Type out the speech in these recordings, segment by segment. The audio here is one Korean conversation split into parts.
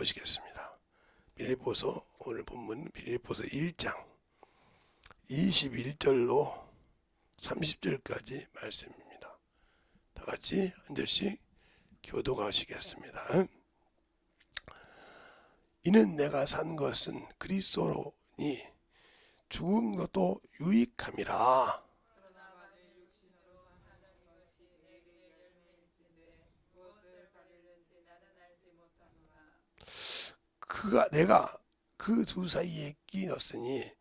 보시겠습니다. 빌립보서, 오늘 본문 빌립보서 1장 21절로 30절까지 말씀입니다. 다 같이 한 절씩 교독하시겠습니다. 이는 내가 산 것은 그리스도로니 죽은 것도 유익함이라. 그가 내가 그 두 사이에 끼었으니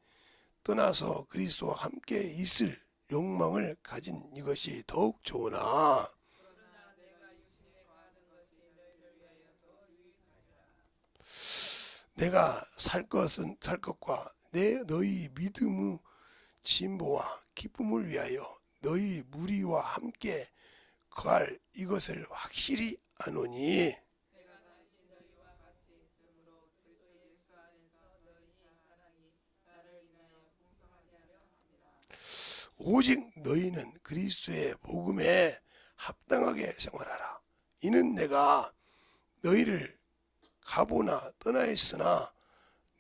떠나서 그리스도와 함께 있을 욕망을 가진 이것이 더욱 좋으나 내가 살 것과 너희 믿음의 진보와 기쁨을 위하여 너희 무리와 함께 거할 이것을 확실히 아노니 오직 너희는 그리스도의 복음에 합당하게 생활하라. 이는 내가 너희를 가보나 떠나 있으나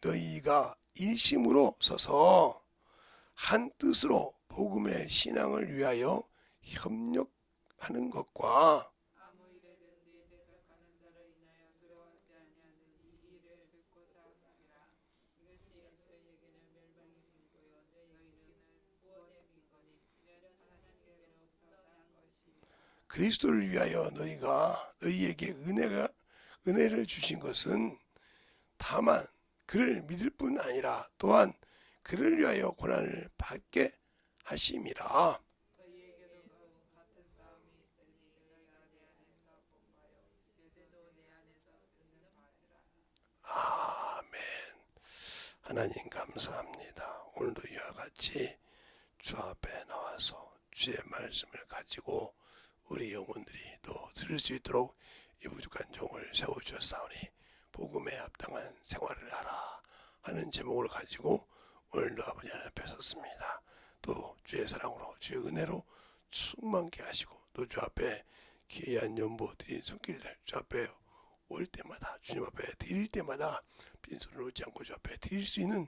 너희가 일심으로 서서 한 뜻으로 복음의 신앙을 위하여 협력하는 것과 그리스도를 위하여 너희에게 은혜를 주신 것은 다만 그를 믿을 뿐 아니라 또한 그를 위하여 고난을 받게 하심이라. 아멘. 하나님 감사합니다. 오늘도 이와 같이 주 앞에 나와서 주의 말씀을 가지고 우리 영혼들이 또 들을 수 있도록 이 부족한 종을 세워주셨사오니 복음에 합당한 생활을 하라 하는 제목을 가지고 오늘도 아버지 하나님 앞에 섰습니다. 또 주의 사랑으로 주의 은혜로 충만케 하시고 또 주 앞에 귀한 연보 드린 손길들 주 앞에 올 때마다 주님 앞에 드릴 때마다 빈손을 놓지 않고 주 앞에 드릴 수 있는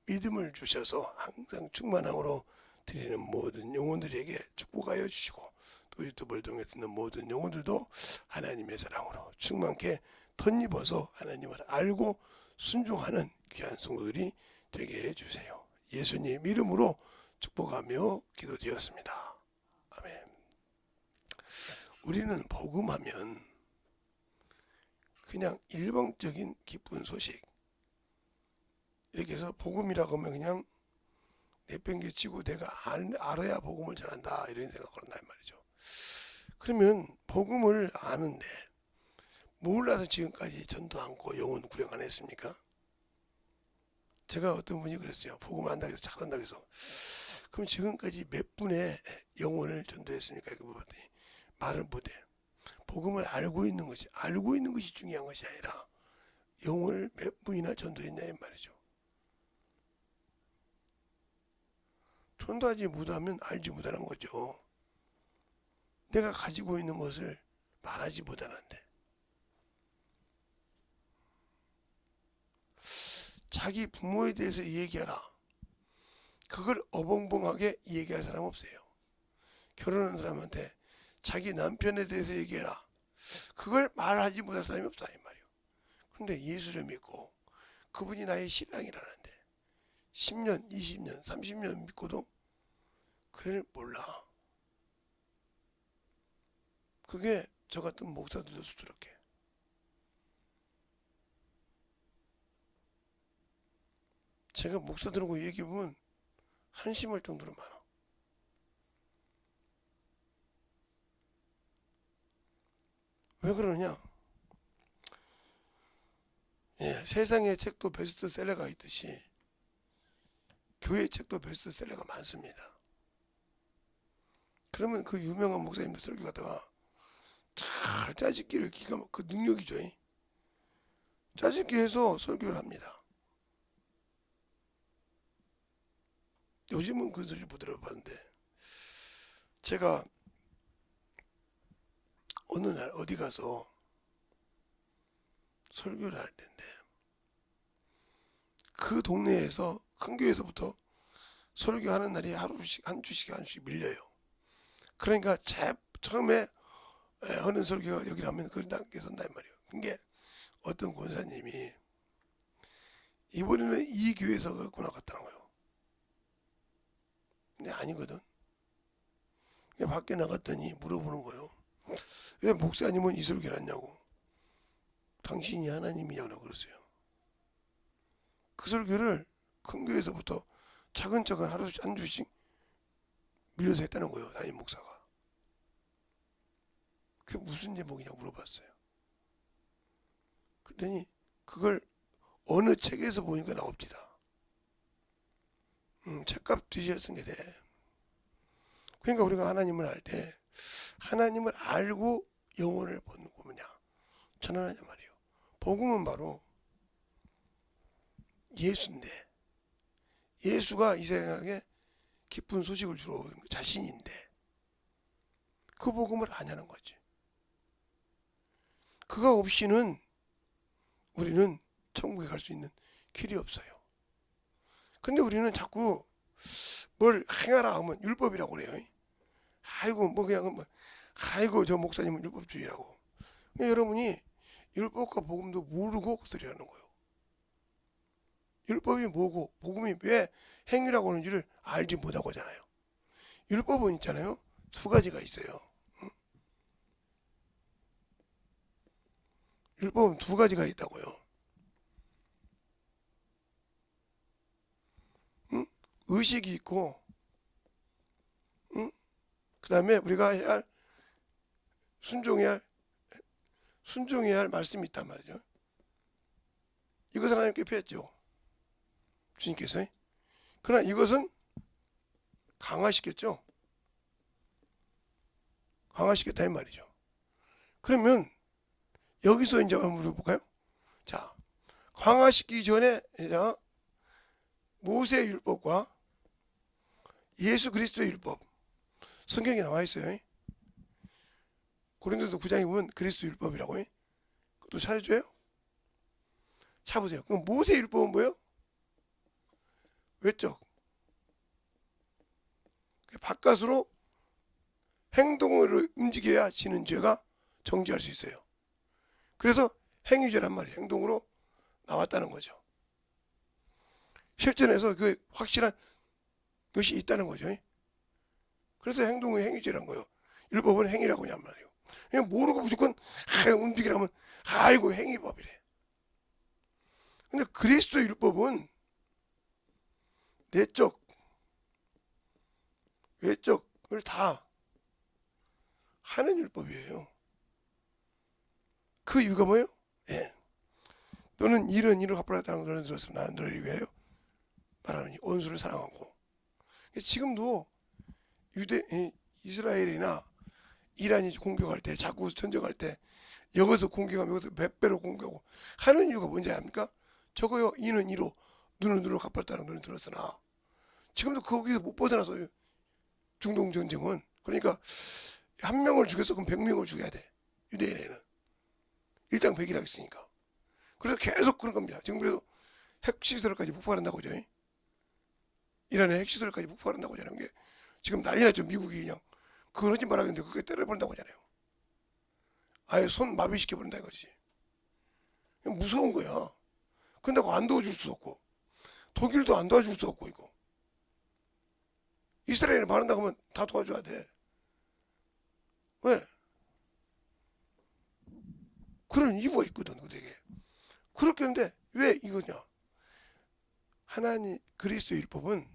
믿음을 주셔서 항상 충만함으로 드리는 모든 영혼들에게 축복하여 주시고 또 유튜브를 통해 듣는 모든 영혼들도 하나님의 사랑으로 충만케 덧입어서 하나님을 알고 순종하는 귀한 성도들이 되게 해주세요. 예수님 이름으로 축복하며 기도드렸습니다. 아멘. 우리는 복음하면 그냥 일방적인 기쁜 소식 이렇게 해서 복음이라고 하면 그냥 내팽개치고 내가 알아야 복음을 전한다 이런 생각을 한단 말이죠. 그러면 복음을 아는데 몰라서 지금까지 전도 않고 영혼 구령 안 했습니까? 제가 어떤 분이 그랬어요. 복음을 안다고 해서 잘한다고 해서 그럼 지금까지 몇 분의 영혼을 전도했습니까? 이거 봤더니 말을 못해. 복음을 알고 있는 것이 중요한 것이 아니라 영혼을 몇 분이나 전도했냐 이 말이죠. 전도하지 못하면 알지 못하는 거죠. 내가 가지고 있는 것을 말하지 못하는데 자기 부모에 대해서 얘기하라. 그걸 어벙벙하게 얘기할 사람 없어요. 결혼한 사람한테 자기 남편에 대해서 얘기해라. 그걸 말하지 못할 사람이 없다 이 말이에요. 그런데 예수를 믿고 그분이 나의 신랑이라는데 10년, 20년, 30년 믿고도 그를 몰라. 그게 저 같은 목사들도 수두룩해. 제가 목사들하고 얘기해보면 한심할 정도로 많아. 왜 그러냐? 세상의 책도 베스트셀러가 있듯이 교회 책도 베스트셀러가 많습니다. 그러면 그 유명한 목사님들 설교하다가 잘 짜집기를 그 능력이죠. 짜집기 해서 설교를 합니다. 요즘은 그 소리 못 들어봤는데 제가 어느 날 어디 가서 설교를 할 텐데 그 동네에서 큰 교회에서부터 설교하는 날이 하루씩 한 주씩 밀려요. 그러니까 처음에 하는 설교가 여기 하면 그 단계에 선다 이 말이에요. 그게 어떤 권사님이 이번에는 이 교회에서 그랬구나 같다는 거예요. 근데 아니거든. 그냥 밖에 나갔더니 물어보는 거예요. 왜 목사님은 이 설교를 했냐고. 당신이 하나님이냐고 그랬어요. 그 설교를 큰 교회에서부터 차근차근 하루 한 주씩 밀려서 했다는 거예요. 담임 목사가. 그게 무슨 제목이냐고 물어봤어요. 그랬더니 그걸 어느 책에서 보니까 나옵니다. 책값 뒤져야 쓴 게 돼. 그러니까 우리가 하나님을 알 때 하나님을 알고 영혼을 보는 거 뭐냐? 전환하냐 말이에요. 복음은 바로 예수인데 예수가 이 세상에 기쁜 소식을 주러 온 자신인데 그 복음을 아냐는 거지. 그가 없이는 우리는 천국에 갈 수 있는 길이 없어요. 근데 우리는 자꾸 뭘 행하라 하면 율법이라고 그래요. 아이고 뭐 그냥 뭐 아이고 저 목사님은 율법주의라고. 여러분이 율법과 복음도 모르고 그 소리 하는 거예요. 율법이 뭐고 복음이 왜 행위라고 하는지를 알지 못하고 하잖아요. 율법은 있잖아요. 두 가지가 있어요. 율법은 두 가지가 있다고요. 의식이 있고 그 다음에 우리가 해야 할 순종해야 할 말씀이 있단 말이죠. 이것을 하나님께 폐했죠. 주님께서. 그러나 이것은 강화시켰죠. 강화시켰다 이 말이죠. 그러면 여기서 이제 한번 물어볼까요? 자, 강화시키기 전에 모세의 율법과 예수 그리스도의 율법 성경에 나와 있어요. 고린도서 9장에 보면 그리스도 율법이라고. 그것도 찾아줘요? 찾아보세요. 그럼 모세의 율법은 뭐예요? 외적. 바깥으로 행동으로 움직여야 지는 죄가 정죄할 수 있어요. 그래서 행위죄란 말이에요. 행동으로 나왔다는 거죠. 실전에서 그 확실한 것이 있다는 거죠. 그래서 행동의 행위죄란 거예요. 율법은 행위라고 하냔 말이에요. 그냥 모르고 무조건 움직이라면 아이고 행위법이래. 근데 그리스도 율법은 내적, 외적을 다 하는 율법이에요. 그 이유가 뭐예요? 예. 너는 이런 일을 갚으라다는 너는 들었으면 나는 너를 위하여 말하느니 원수를 사랑하고. 지금도 이스라엘이나 이란이 공격할 때 자꾸 전쟁할 때 여기서 공격하면 여기서 몇 배로 공격하고 하는 이유가 뭔지 압니까? 저거요 이는 이로 눈은 눈으로 갚았다는 너는 들었으나 지금도 거기서 못 벗어나서 중동 전쟁은 그러니까 한 명을 죽여서 그럼 100명을 죽여야 돼. 유대인에는 일당 100이라고 했으니까. 그래서 계속 그런 겁니다. 지금 그래도 핵시설까지 폭발한다고 하죠. 이란의 핵시설까지 폭발한다고 하잖아요. 게 지금 난리 났죠. 미국이 그냥 그걸 하지 말라는데 그게 때려버린다고 하잖아요. 아예 손 마비시켜버린다 이거지. 무서운 거야. 근데 그거 안 도와줄 수 없고 독일도 안 도와줄 수 없고 이거. 이스라엘이 바른다고 하면 다 도와줘야 돼. 왜? 그런 이유가 있거든. 되게. 그렇게 하는데 왜 이거냐? 하나님 그리스도의 율법은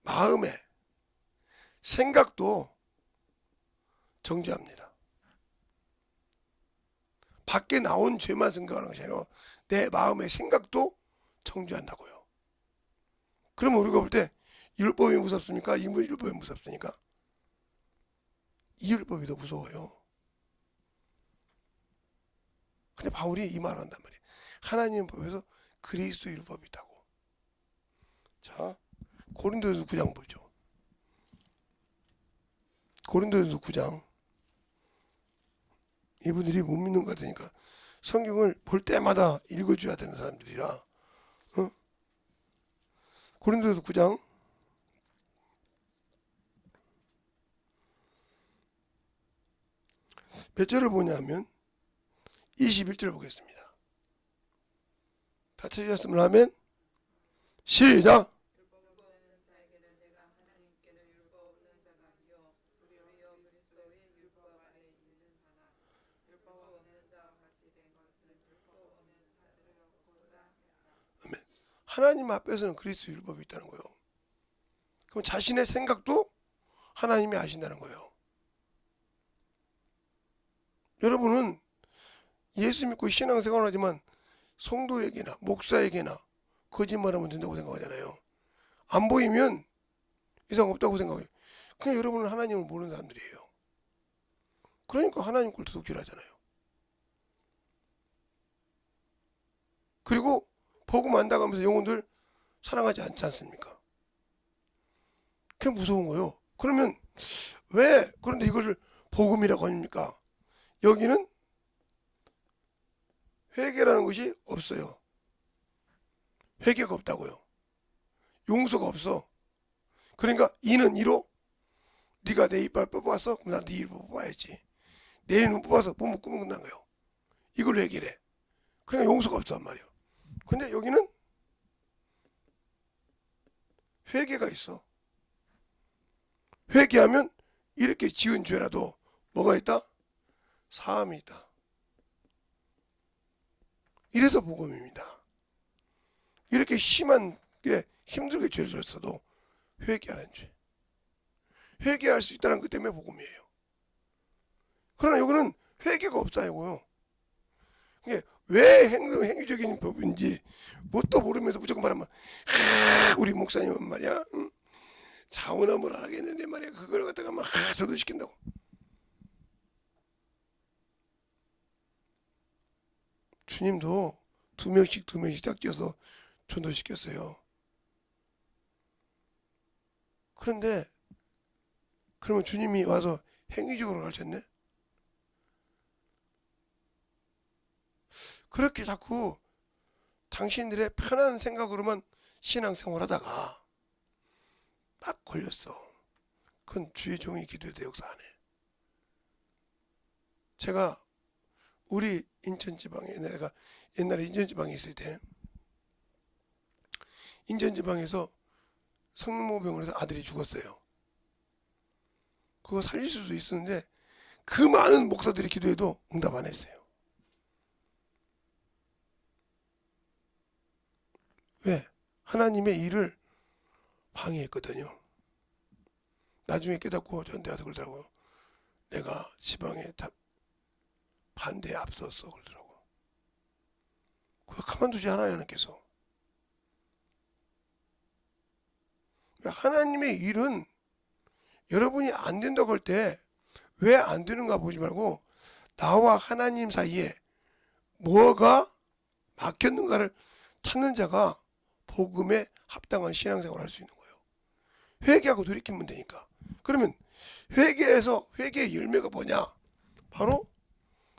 마음에 생각도 정죄합니다. 밖에 나온 죄만 생각하는 것이 아니라 내 마음의 생각도 정죄한다고요. 그러면 우리가 볼 때 율법이 무섭습니까? 이 율법이 무섭습니까? 이 율법이 더 무서워요. 근데 바울이 이 말을 한단 말이에요. 하나님 법에서 그리스도 율법이 있다고. 자, 고린도전서 9장 보죠. 고린도전서 9장. 이분들이 못 믿는 것 같으니까 성경을 볼 때마다 읽어줘야 되는 사람들이라 고린도서 9장 '몇 절을 보냐면 21절을 보겠습니다. 다 찾으셨으면 하면 시작. 하나님 앞에서는 그리스도 율법이 있다는 거예요. 그럼 자신의 생각도 하나님이 아신다는 거예요. 여러분은 예수 믿고 신앙생활을 하지만 성도에게나 목사에게나 거짓말하면 된다고 생각하잖아요. 안 보이면 이상 없다고 생각해요. 그냥 여러분은 하나님을 모르는 사람들이에요. 그러니까 하나님 걸 도둑질 하잖아요. 그리고 복음 안다가면서 영혼들 사랑하지 않지 않습니까? 그게 무서운 거예요. 그러면 왜 그런데 이것을 복음이라고 합니까? 여기는 회개라는 것이 없어요. 회개가 없다고요. 용서가 없어. 그러니까 이는 이로 네가 내 이빨 뽑았어? 그럼 나 네 이빨 뽑아야지. 내 이는 뽑아서 뽑으면 끝난 거예요. 이걸 회개래. 그러니까 용서가 없단 말이에요. 근데 여기는 회개가 있어. 회개하면 이렇게 지은 죄라도 뭐가 있다? 사함이 있다. 이래서 복음입니다. 이렇게 심한 게 힘들게 죄를 졌어도 회개하는 죄. 회개할 수 있다는 것 때문에 복음이에요. 그러나 여기는 회개가 없다고요. 이게 왜 행위적인 법인지 뭣도 모르면서 무조건 말하면 우리 목사님은 말이야 자원함을 안 하겠는데 말이야 그걸 갖다가 막 전도시킨다고. 주님도 두 명씩 딱 지어서 전도시켰어요. 그런데 그러면 주님이 와서 행위적으로 가르쳤네? 그렇게 자꾸 당신들의 편한 생각으로만 신앙생활 하다가 딱 걸렸어. 그건 주의 종이 기도해도 역사 안 해. 제가 우리 인천지방에 내가 옛날에 인천지방에 있을 때 인천지방에서 성모병원에서 아들이 죽었어요. 그거 살릴 수도 있었는데 그 많은 목사들이 기도해도 응답 안 했어요. 왜? 하나님의 일을 방해했거든요. 나중에 깨닫고 저한테 와서 그러더라고요. 내가 지방에 반대에 앞섰어 그러더라고요. 그거 가만두지 않아요 하나님께서. 그러니까 하나님의 일은 여러분이 안 된다고 할 때 왜 안 되는가 보지 말고 나와 하나님 사이에 뭐가 막혔는가를 찾는 자가 복음에 합당한 신앙생활을 할 수 있는 거예요. 회개하고 돌이키면 되니까. 그러면 회개에서 회개의 열매가 뭐냐? 바로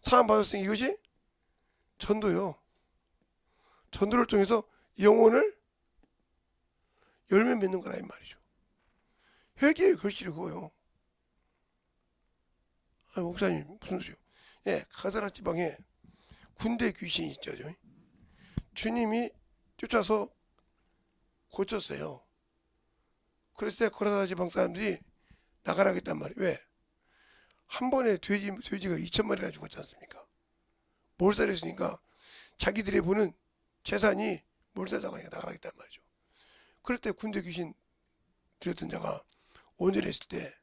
사함 받았으니 이것이 전도요. 전도를 통해서 영혼을 열매 맺는 거라 이 말이죠. 회개의 결실이 그거요. 아, 목사님 무슨 소리요? 예, 가사라 지방에 군대 귀신이 있죠. 주님이 쫓아서 고쳤어요. 그랬을 때 가사라 지방 사람들이 나가라겠단 말이에요. 왜? 한 번에 돼지가 2,000마리나 죽었지 않습니까? 몰살했으니까 자기들이 보는 재산이 몰살당하니까 나가라겠단 말이죠. 그럴 때 군대 귀신 들였던 자가 온전했을 때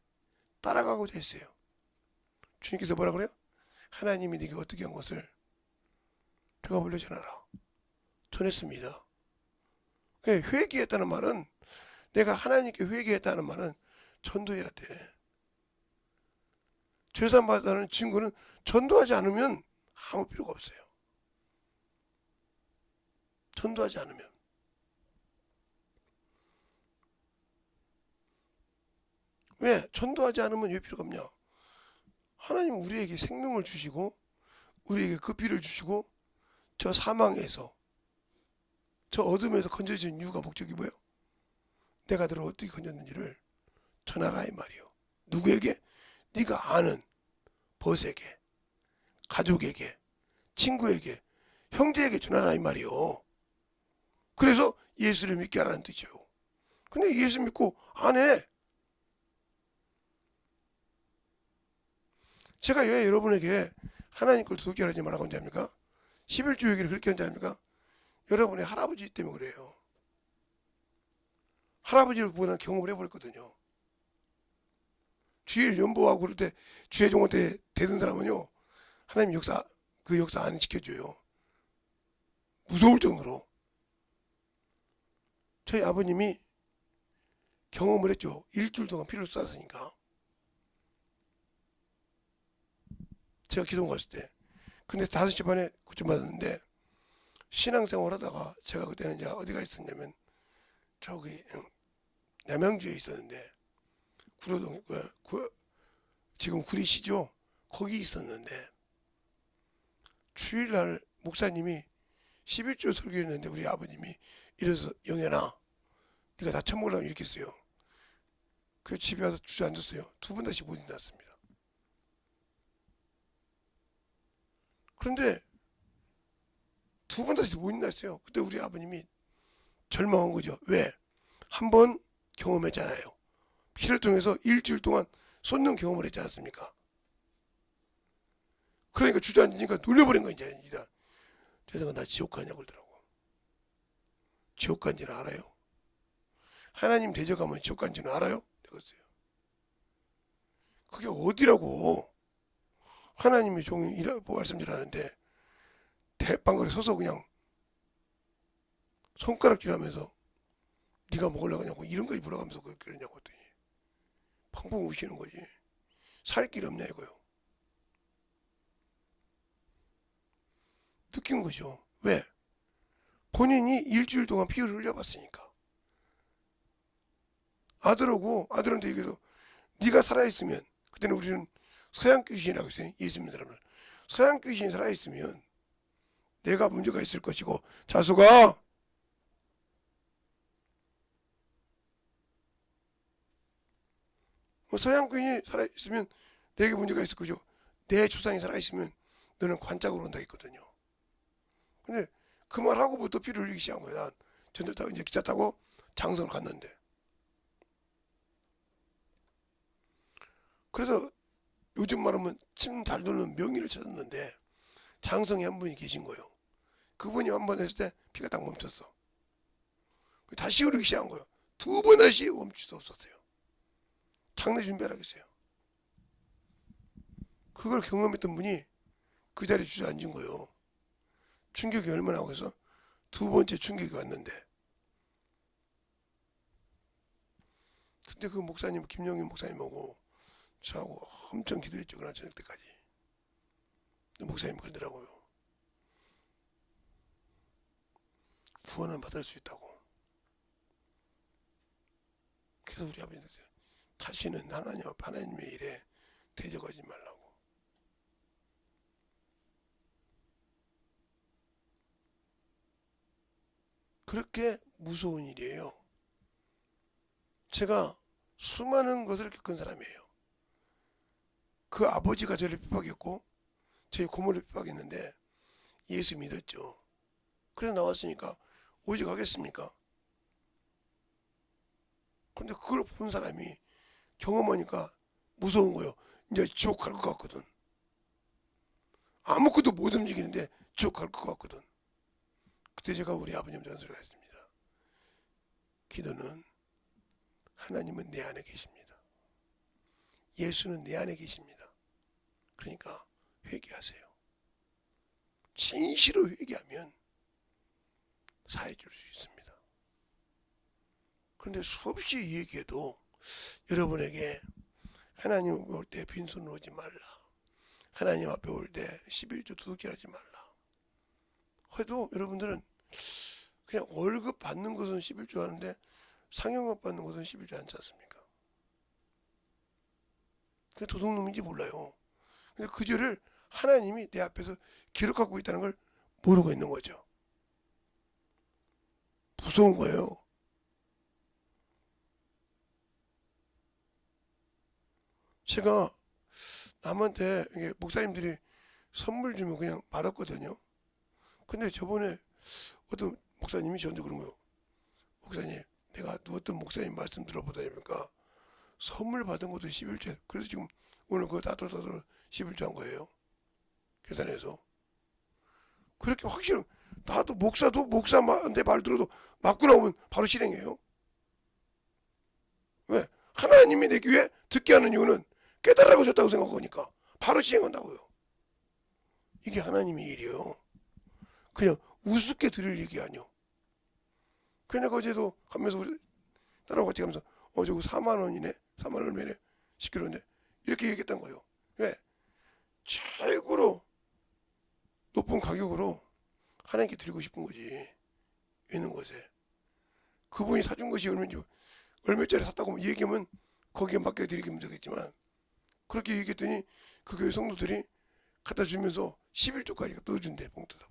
따라가고자 했어요. 주님께서 뭐라 그래요? 하나님이 네게 어떻게 한 것을 내가 불러 전하라. 전했습니다. 회개했다는 말은 내가 하나님께 회개했다는 말은 전도해야 돼. 죄산 받았다는 증거는 전도하지 않으면 아무 필요가 없어요. 전도하지 않으면. 왜? 전도하지 않으면 왜 필요가 없냐? 하나님은 우리에게 생명을 주시고 우리에게 그 피를 주시고 저 사망에서 저 어둠에서 건져진 이유가 목적이 뭐예요? 내가 너를 어떻게 건졌는지를 전하라 이 말이요. 누구에게? 네가 아는 벗에게, 가족에게, 친구에게, 형제에게 전하라 이 말이요. 그래서 예수를 믿게 하라는 뜻이요. 근데 예수 믿고 안 해. 제가 왜 여러분에게 하나님 걸 도둑질 하지 말라고 하는지 압니까? 11조 얘기를 그렇게 하는지 압니까? 여러분의 할아버지 때문에 그래요. 할아버지를 보는 경험을 해버렸거든요. 주일 연보하고 그럴 때 주의 종원 때 되던 사람은요, 하나님 역사, 그 역사 안 지켜줘요. 무서울 정도로. 저희 아버님이 경험을 했죠. 일주일 동안 피를 쏟았으니까. 제가 기도원 갔을 때. 근데 5시 반에 구출받았는데, 신앙생활 하다가 제가 그때는 이제 어디가 있었냐면, 저기, 남양주에 있었는데, 구로동에, 지금 구리시죠? 거기 있었는데, 주일날 목사님이 11조 설교했는데 우리 아버님이 이래서 영현아 네가 다 처먹으려면 이렇게 했어요. 그래서 집에 와서 주저앉았어요. 2번 다시 못 일어났습니다. 그런데 2번 다시 못 일어났어요. 그때 우리 아버님이 절망한 거죠. 왜? 한 번 경험했잖아요. 피를 통해서 일주일 동안 쏟는 경험을 했지 않습니까? 그러니까 주저앉으니까 놀려버린 거야 이제. 그래서 나 지옥 가냐고 그러더라고. 지옥 간지는 알아요? 하나님 대적하면 지옥 간지는 알아요? 그랬어요. 그게 어디라고? 하나님이 종이 말씀질 하는데 대방거리 서서 그냥 손가락질하면서 네가 먹으려고 하냐고 이런 거지 물어가면서 그러냐고 했더니 펑펑 우시는 거지. 살 길 없냐 이거요. 느낀 거죠. 왜? 본인이 일주일 동안 피를 흘려봤으니까. 아들한테 얘기해서 네가 살아있으면, 그때는 우리는 서양 귀신이라고 했어요. 예수 믿는 사람을. 서양 귀신이 살아있으면 내가 문제가 있을 것이고, 자수가 서양 귀신이 살아있으면 내게 문제가 있을 거죠. 내 조상이 살아있으면 너는 관짝으로 온다 했거든요. 근데 그 말하고부터 피를 흘리기 시작한 거야. 난 전철 타고 이제 기차 타고 장성을 갔는데. 그래서 요즘 말하면 침 잘 돌는 명의를 찾았는데 장성에 한 분이 계신 거예요. 그분이 한 번 했을 때 피가 딱 멈췄어. 다시 흐르기 시작한 거예요. 2번 다시 멈출 수 없었어요. 장례 준비를 하겠어요. 그걸 경험했던 분이 그 자리에 주저앉은 거예요. 충격이 얼마나 하고 해서 2번째 충격이 왔는데, 근데 그 목사님 김영인 목사님하고 저하고 엄청 기도했죠. 그날 저녁 때까지. 목사님 그러더라고요. 구원을 받을 수 있다고. 그래서 우리 아버지 다시는 하나님의 일에 대적하지 말라고. 그렇게 무서운 일이에요. 제가 수많은 것을 겪은 사람이에요. 그 아버지가 저를 핍박했고 저희 고모를 핍박했는데 예수 믿었죠. 그래서 나왔으니까 오직 하겠습니까? 그런데 그걸 본 사람이 경험하니까 무서운 거예요. 이제 지옥 갈 것 같거든. 아무것도 못 움직이는데 지옥 갈 것 같거든. 그때 제가 우리 아버님한테 그런 소리가 했습니다. 기도는 하나님은 내 안에 계십니다. 예수는 내 안에 계십니다. 그러니까 회개하세요. 진실로 회개하면 사해 줄 수 있습니다. 그런데 수없이 얘기해도 여러분에게 하나님 올 때 빈손으로 오지 말라. 하나님 앞에 올 때 11조 도둑질하지 말라. 해도 여러분들은 그냥 월급 받는 것은 11조 하는데 상여급 받는 것은 11조 않지 않습니까? 그게 도둑놈인지 몰라요. 근데 그 죄를 하나님이 내 앞에서 기록하고 있다는 걸 모르고 있는 거죠. 무서운 거예요. 제가 남한테 이게 목사님들이 선물 주면 그냥 받았거든요. 근데 저번에 어떤 목사님이 저한테 그런 거예요. 목사님, 내가 어떤 목사님 말씀 들어보다 보니까 선물 받은 것도 11조. 그래서 지금 오늘 그거 다돌다돌 11조 한 거예요. 계산해서. 그렇게 확실히 나도 목사한테 말 들어도 맞고 나오면 바로 실행해요. 왜? 하나님이 내 귀에 듣게 하는 이유는 깨달아고 줬다고 생각하니까 바로 시행한다고요. 이게 하나님의 일이에요. 그냥 우습게 들을 얘기 아니요. 그러니까 어제도 가면서 우리 딸하고 같이 가면서 저거 4만 원이네, 4만 얼마네, 10kg인데 이렇게 얘기했던 거예요. 왜? 최고로 높은 가격으로 하나님께 드리고 싶은 거지. 있는 곳에 그분이 사준 것이 얼마짜리 샀다고 얘기하면 거기에 맡겨 드리면 되겠지만, 그렇게 얘기했더니 그 교회 성도들이 갖다 주면서 11조까지 넣어준대. 봉투다.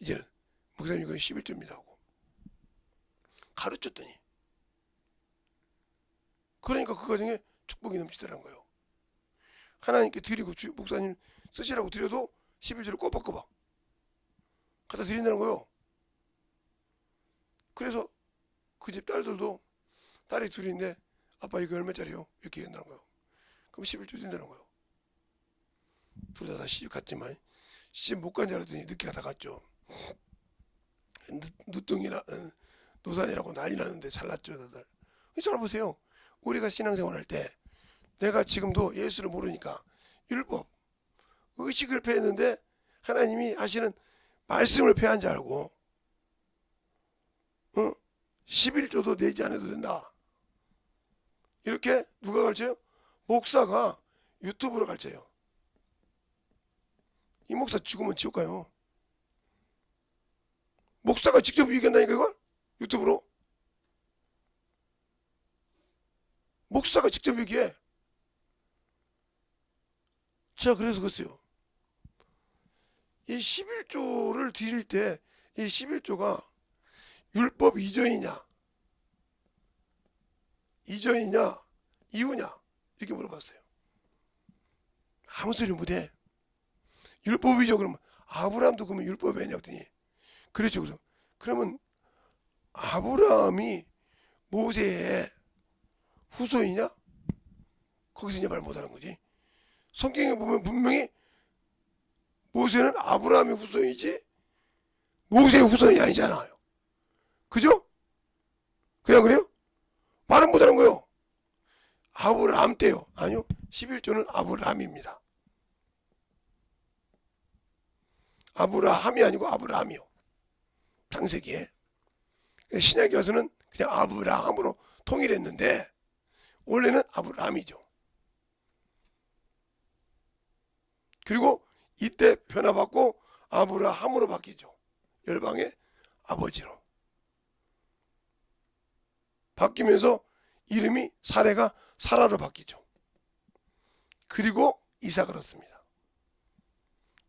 이제는 목사님 이건 11조입니다 하고 가르쳤더니, 그러니까 그 과정에 축복이 넘치더라는 거예요. 하나님께 드리고 목사님 쓰시라고 드려도 11조를 꼬박꼬박 갖다 드린다는 거예요. 그래서 그 집 딸들도, 딸이 둘인데 아빠 이거 얼마짜리요? 이렇게 얘기한다는 거예요. 그럼 11조 준다는 거예요. 둘 다 시집 갔지만 시집 못 간 줄 알았더니 늦게 가다 갔죠. 늦둥이나 노산이라고 난리 났는데 잘났죠 다들. 잘 보세요. 우리가 신앙생활 할 때 내가 지금도 예수를 모르니까 율법 의식을 폐했는데 하나님이 하시는 말씀을 폐한 줄 알고 11조도 내지 않아도 된다. 이렇게 누가 가르쳐요? 목사가 유튜브로 가르쳐요. 이 목사 죽으면 지옥 가요. 목사가 직접 얘기한다니까 이걸? 유튜브로? 목사가 직접 얘기해. 제가 그래서 그랬어요. 이 11조를 드릴 때 이 11조가 율법 이전이냐 이후냐 이렇게 물어봤어요. 아무 소리 못해. 율법이죠. 그러면 아브라함도 그러면 율법이 아니냐 그랬더니 그렇죠. 그래서 그러면 아브라함이 모세의 후손이냐? 거기서 이제 말 못하는 거지. 성경에 보면 분명히 모세는 아브라함의 후손이지 모세의 후손이 아니잖아요. 그죠? 그냥 그래요? 말은 못하는 거예요. 아브라함 때요. 아니요. 11조는 아브라함입니다. 아브라함이 아니고 아브라함이요. 창세기에. 신약에 와서는 그냥 아브라함으로 통일했는데 원래는 아브라함이죠. 그리고 이때 변화받고 아브라함으로 바뀌죠. 열방의 아버지로 바뀌면서 이름이 사레가 사라로 바뀌죠. 그리고 이삭을 얻습니다.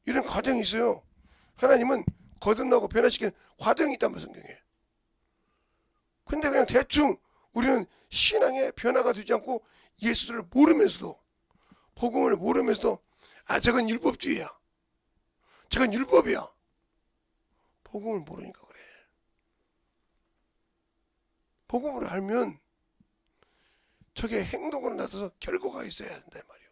이런 과정이 있어요. 하나님은 거듭나고 변화시키는 과정이 있다면 성경에. 근데 그냥 대충 우리는 신앙의 변화가 되지 않고 예수를 모르면서도, 복음을 모르면서도 저건 율법주의야, 저건 율법이야. 복음을 모르니까 그래. 복음을 알면 저게 행동으로 나타나서 결과가 있어야 된다 말이에요.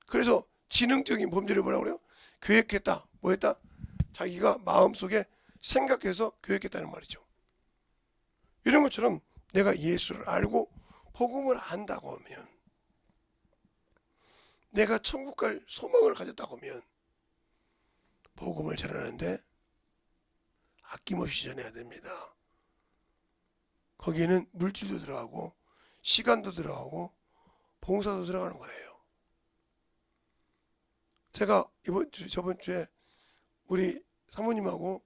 그래서 지능적인 범죄를 뭐라고 그래요? 계획했다. 뭐 했다? 자기가 마음속에 생각해서 계획했다는 말이죠. 이런 것처럼 내가 예수를 알고 복음을 안다고 하면, 내가 천국 갈 소망을 가졌다고 하면 복음을 전하는데 아낌없이 전해야 됩니다. 거기에는 물질도 들어가고 시간도 들어가고 봉사도 들어가는 거예요. 제가 저번 주에 우리 사모님하고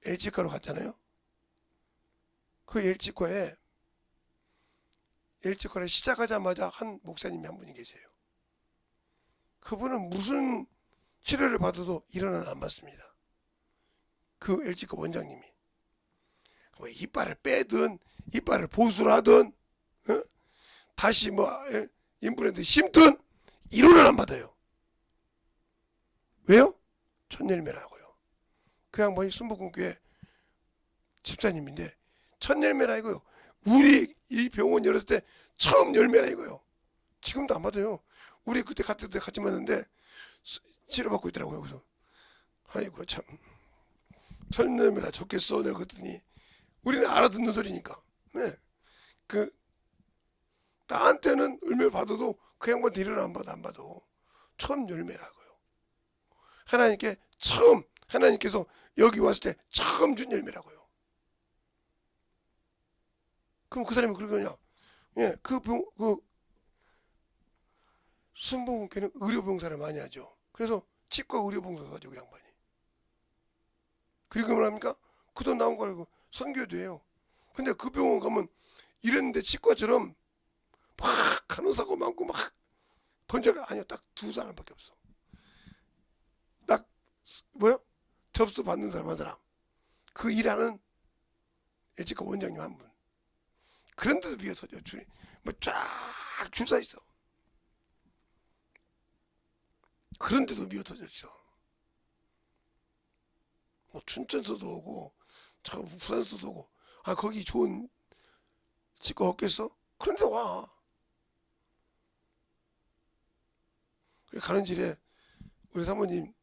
일찍가로 갔잖아요. 그 일찍과를 시작하자마자 한 목사님이 한 분이 계세요. 그분은 무슨 치료를 받아도 일어나는 안 받습니다. 그 일찍과 원장님이 뭐 이빨을 빼든 이빨을 보수를 하든 다시 뭐 임플란트 심든 1원을 안 받아요. 왜요? 천열매라고요. 그 양반이 순복음교회 집사님인데 천열매라 이거요. 우리 이 병원 열었을 때 처음 열매라 이거요. 지금도 안 받아요. 우리 그때 갔을 때 같이 만났는데 치료받고 있더라고요. 그래서 아이고 참 천열매라 좋겠어 내가 그랬더니 우리는 알아듣는 소리니까. 네. 그 나한테는 열매를 받아도 그 양반 딜을 안 받아. 처음 열매라고요. 하나님께 처음 하나님께서 여기 왔을 때 처음 준 열매라고요. 그럼 그 사람이 그러냐? 예, 그 순복음교회는 의료봉사를 많이 하죠. 그래서 치과 의료봉사 가지고 양반이. 그리고 뭐합니까? 그 돈 나온 거 알고 선교도 해요. 근데 그 병원 가면 이랬는데 치과처럼 막 간호사고 많고 막 번제가 아니요 딱 두 사람밖에 없어. 딱 뭐요? 접수 받는 사람 한 사람. 그 일하는 일치과 원장님 한 분. 그런데도 비어서죠. 줄이 뭐 쫙 줄 서 있어. 그런데도 미어터져 있어. 뭐 춘천서도 오고, 저 부산서도 오고, 아 거기 좋은 치과 없겠어? 그런데 와. 가는 길에 우리 사모님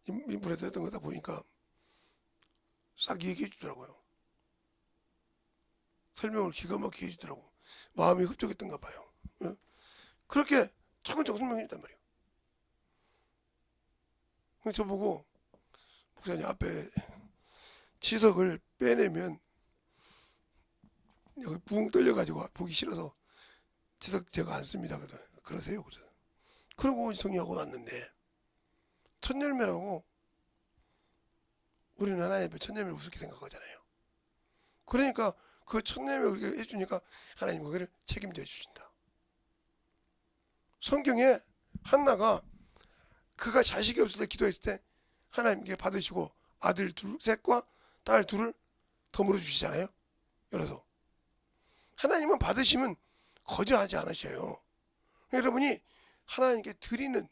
인플레이트 했던 거다 보니까 싹 얘기해 주더라고요. 설명을 기가 막히게 해주더라고. 마음이 흡족했던가 봐요. 응? 그렇게 차근차근 설명해 줬단 말이에요. 저보고 목사님 앞에 치석을 빼내면 여기 붕 떨려가지고 보기 싫어서 치석 제가 안 씁니다. 그러세요. 그러고 정리하고 왔는데 천열매라고 우리는 하나님 앞에 천열매를 우습게 생각하잖아요. 그러니까 그 천열매 그렇게 해주니까 하나님 거기를 책임져 주신다. 성경에 한나가 그가 자식이 없을 때 기도했을 때 하나님께 받으시고 아들 셋과 딸 둘을 덤으로 주시잖아요. 열어서 하나님은 받으시면 거저하지 않으셔요. 여러분이 하나님께 드리는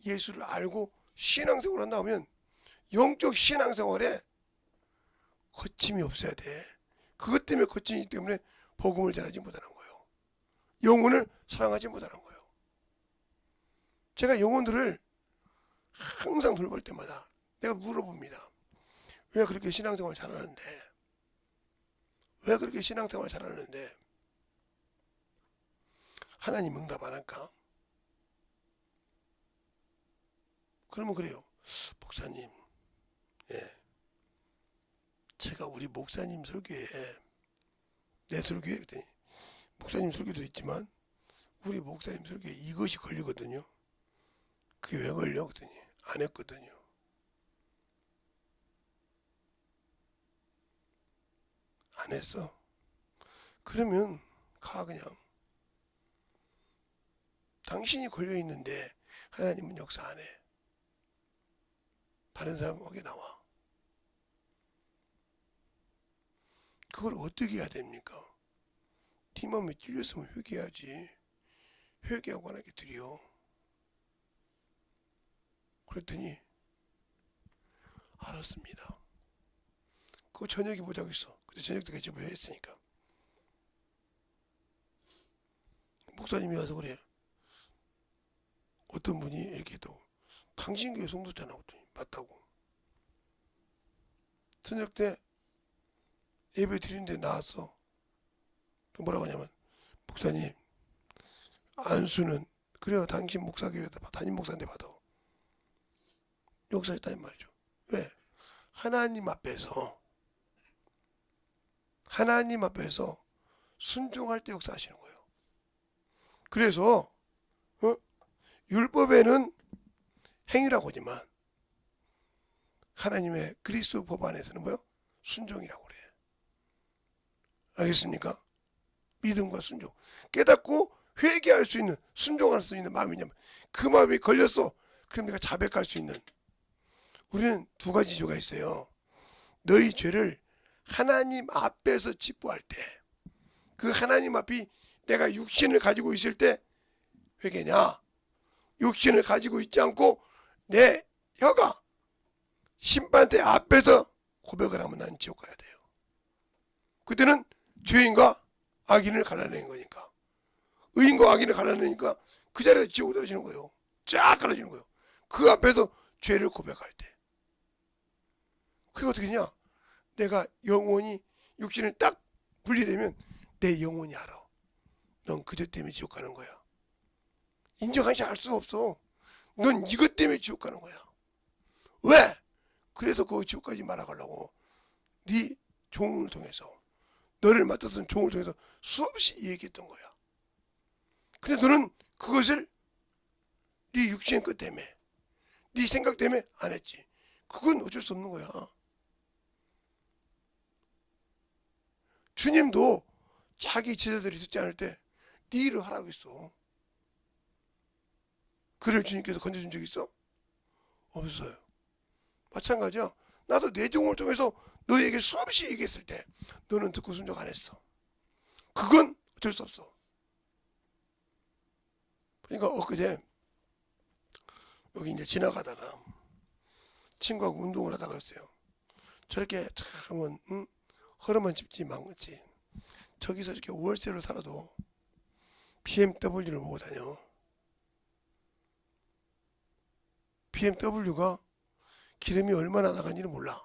예수를 알고 신앙생활을 한다 하면 영적 신앙생활에 거침이 없어야 돼. 그것 때문에 거침이기 때문에 복음을 전하지 못하는 거예요. 영혼을 사랑하지 못하는 거예요. 제가 영혼들을 항상 돌볼 때마다 내가 물어봅니다. 왜 그렇게 신앙생활 잘하는데? 왜 그렇게 신앙생활 잘하는데? 하나님 응답 안 할까? 그러면 그래요. 목사님, 예. 제가 우리 목사님 설교에, 내 설교에, 그랬더니, 목사님 설교도 있지만, 우리 목사님 설교에 이것이 걸리거든요. 그게 왜 걸려? 그랬더니, 안 했거든요. 안 했어? 그러면, 가, 그냥. 당신이 걸려있는데, 하나님은 역사 안 해. 다른 사람에게 나와. 그걸 어떻게 해야 됩니까? 네 마음에 찔렸으면 회개해야지. 회개하고 하나님께 드려. 그랬더니 알았습니다. 그거 저녁에 보자고 했어. 그때 저녁 때 같이 보자 했으니까. 목사님이 와서 그래. 어떤 분이 이렇게 또 당신 교회 성도잖아. 맞다고. 저녁 때 예배 드리는데 나왔어. 뭐라고 하냐면 목사님 안수는 그래요. 당신 목사교회 담임 목사인데 받아. 역사했다는 말이죠. 왜? 하나님 앞에서 순종할 때 역사하시는 거예요. 그래서 율법에는 행위라고 하지만 하나님의 그리스도 법 안에서는 뭐요? 순종이라고 그래. 알겠습니까? 믿음과 순종. 깨닫고 회개할 수 있는, 순종할 수 있는 마음이냐면 그 마음이 걸렸어. 그럼 내가 자백할 수 있는. 우리는 두 가지 죄가 있어요. 너희 죄를 하나님 앞에서 직보할 때, 그 하나님 앞이 내가 육신을 가지고 있을 때 회개냐? 육신을 가지고 있지 않고 내 혀가 심판대 앞에서 고백을 하면 난 지옥 가야 돼요. 그때는 죄인과 악인을 갈라내는 거니까, 의인과 악인을 갈라내니까 그 자리에서 지옥으로 떨어지는 거예요. 쫙 갈라지는 거예요. 그 앞에서 죄를 고백할 때. 그게 어떻게 되냐? 내가 영원히 육신을 딱 분리되면 내 영혼이 알아. 넌 그 죄 때문에 지옥 가는 거야. 인정하지 알 수 없어. 넌 이것 때문에 지옥 가는 거야. 왜? 그래서 그 지옥까지 말아가려고 네 종을 통해서, 너를 맡았던 종을 통해서 수없이 얘기했던 거야. 근데 너는 그것을 네 육신의 것 때문에, 네 생각 때문에 안 했지. 그건 어쩔 수 없는 거야. 주님도 자기 제자들이 듣지 않을 때 네 일을 하라고 했어. 그를 주님께서 건져준 적 있어? 없어요. 마찬가지야. 나도 내 종을 통해서 너에게 수없이 얘기했을 때 너는 듣고 순종 안 했어. 그건 어쩔 수 없어. 그러니까 엊그제 여기 이제 지나가다가 친구하고 운동을 하다가 였어요. 저렇게 참은 허름한 집지 망치, 저기서 이렇게 월세로 살아도 BMW를 모고 다녀. BMW가 기름이 얼마나 나간지는 몰라.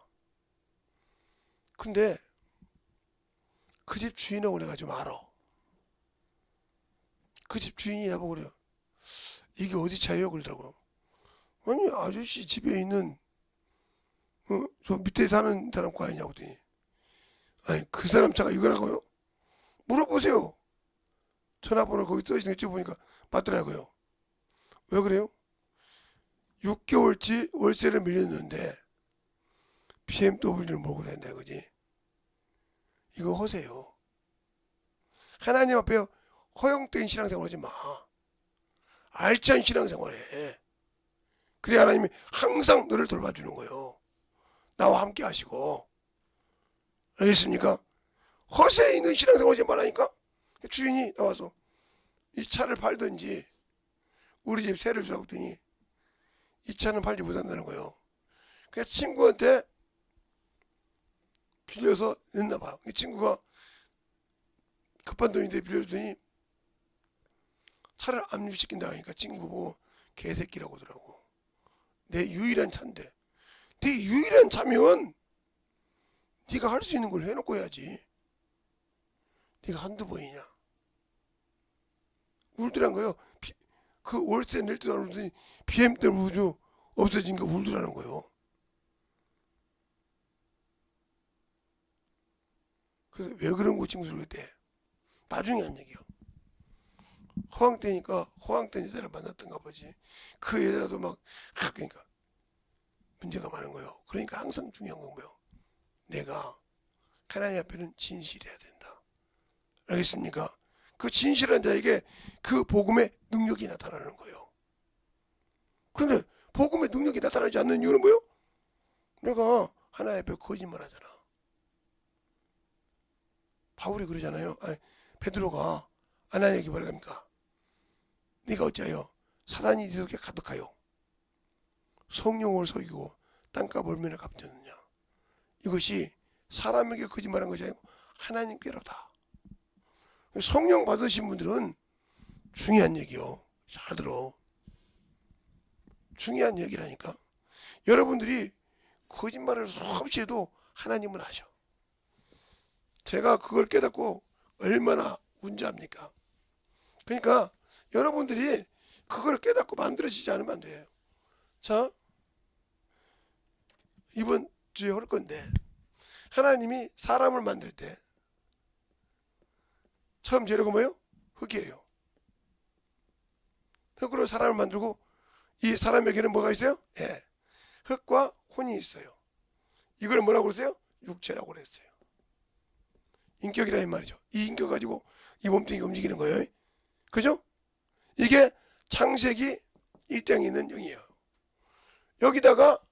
근데 그 집 주인하고 내가 좀 알아. 그 집 주인이 나보고 그래요. 이게 어디 차예요? 그러더라고요. 아니 아저씨 집에 있는 저 밑에 사는 사람 거 아니냐고 그랬더니, 아니 그 사람 차가 이거라고요? 물어보세요. 전화번호 거기 써있는 거 보니까 맞더라고요. 왜 그래요? 6개월치 월세를 밀렸는데 BMW를 몰고 다닌다 이거지. 이거 허세요. 하나님 앞에 허용된 신앙생활 하지 마. 알찬 신앙생활해. 그래 하나님이 항상 너를 돌봐주는 거예요. 나와 함께 하시고. 알겠습니까? 허세에 있는 신앙생활 하지 말라니까. 주인이 나와서 이 차를 팔든지 우리 집 세를 주라고 했더니 이 차는 팔지 못한다는 거예요. 그래서 친구한테 빌려서 냈나 봐요. 이 친구가 급한 돈인데 빌려주더니 차를 압류시킨다 하니까 친구 보고 개새끼라고 하더라고. 내 유일한 차인데, 내 유일한 차면 네가 할 수 있는 걸 해놓고 해야지. 네가 한두 번이냐. 울더란 거예요. 그 월세 낼 때도 안 울더니 BMW 없어진 거 울더라는 거예요. 그래서 왜 그런 거 친구들 그때 나중에 한 얘기요. 허황 때니까 허황된 여자를 만났던가 보지. 그 여자도 막 그러니까 문제가 많은 거예요. 그러니까 항상 중요한 건 뭐예요? 내가 하나님 앞에는 진실해야 된다. 알겠습니까? 그 진실한 자에게 그 복음의 능력이 나타나는 거예요. 그런데 복음의 능력이 나타나지 않는 이유는 뭐예요? 내가 하나님 앞에 거짓말 하잖아. 바울이 그러잖아요. 아니, 베드로가 아나니에게 뭐라 합니까? 네가 어찌하여 사단이 네 속에 가득하여 성령을 속이고 땅값 얼마나 갚였느냐. 이것이 사람에게 거짓말한 것이 아니고 하나님께로다. 성령 받으신 분들은 중요한 얘기요. 잘 들어. 중요한 얘기라니까. 여러분들이 거짓말을 수없이 해도 하나님은 아셔. 제가 그걸 깨닫고 얼마나 운자합니까? 그러니까 여러분들이 그걸 깨닫고 만들어지지 않으면 안 돼요. 자, 이번 주에 할 건데, 하나님이 사람을 만들 때 처음 재료가 뭐예요? 흙이에요. 흙으로 사람을 만들고 이 사람에게는 뭐가 있어요? 예, 흙과 혼이 있어요. 이걸 뭐라고 그러세요? 육체라고 그랬어요. 인격이라 이 말이죠. 이 인격 가지고 이 몸뚱이가 움직이는 거예요. 그죠? 이게 창세기 1장에 있는 영이에요. 여기다가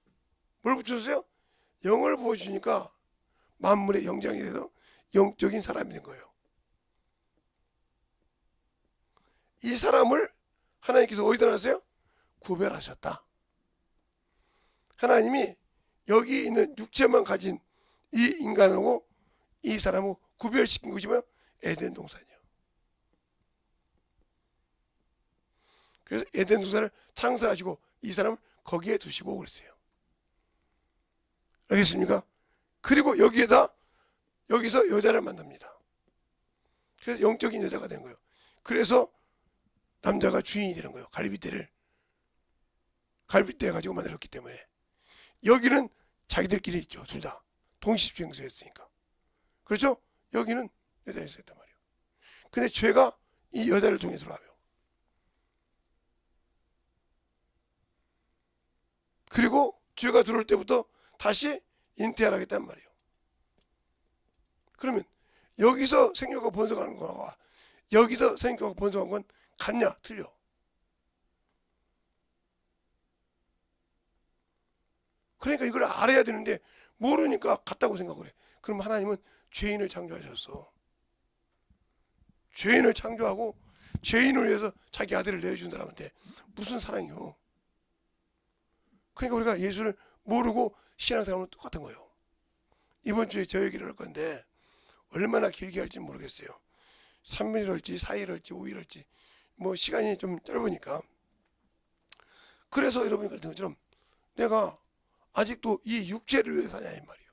뭘 붙였어요? 영을 부어주니까 만물의 영장이 돼서 영적인 사람이 된 거예요. 이 사람을 하나님께서 어디다 놨어요? 구별하셨다. 하나님이 여기 있는 육체만 가진 이 인간하고 이 사람을 구별시킨 것이 뭐야? 에덴 동산이요. 그래서 에덴 동산을 창설하시고 이 사람을 거기에 두시고 그랬어요. 알겠습니까? 그리고 여기서 여자를 만납니다. 그래서 영적인 여자가 된 거예요. 그래서 남자가 주인이 되는 거예요. 갈빗대 가지고 만들었기 때문에. 여기는 자기들끼리 있죠. 둘 다 동시집행수였으니까. 그렇죠? 여기는 여자에서 했단 말이에요. 근데 죄가 이 여자를 통해 들어와요. 그리고 죄가 들어올 때부터 다시 잉태하라겠단 말이에요. 그러면 여기서 생육하고 번성하는 거와 여기서 생육하고 번성한 건 같냐? 틀려. 그러니까 이걸 알아야 되는데 모르니까 같다고 생각을 해. 그럼 하나님은 죄인을 창조하셨어. 죄인을 창조하고 죄인을 위해서 자기 아들을 내어준 사람한테 무슨 사랑이요? 그러니까 우리가 예수를 모르고 신앙생활은 똑같은 거예요. 이번 주에 저 얘기를 할 건데 얼마나 길게 할지 모르겠어요. 3일 할지 4일 할지 5일 할지 뭐 시간이 좀 짧으니까. 그래서 여러분이 같은 것처럼 내가 아직도 이 육체를 위해서 하냐 이 말이에요.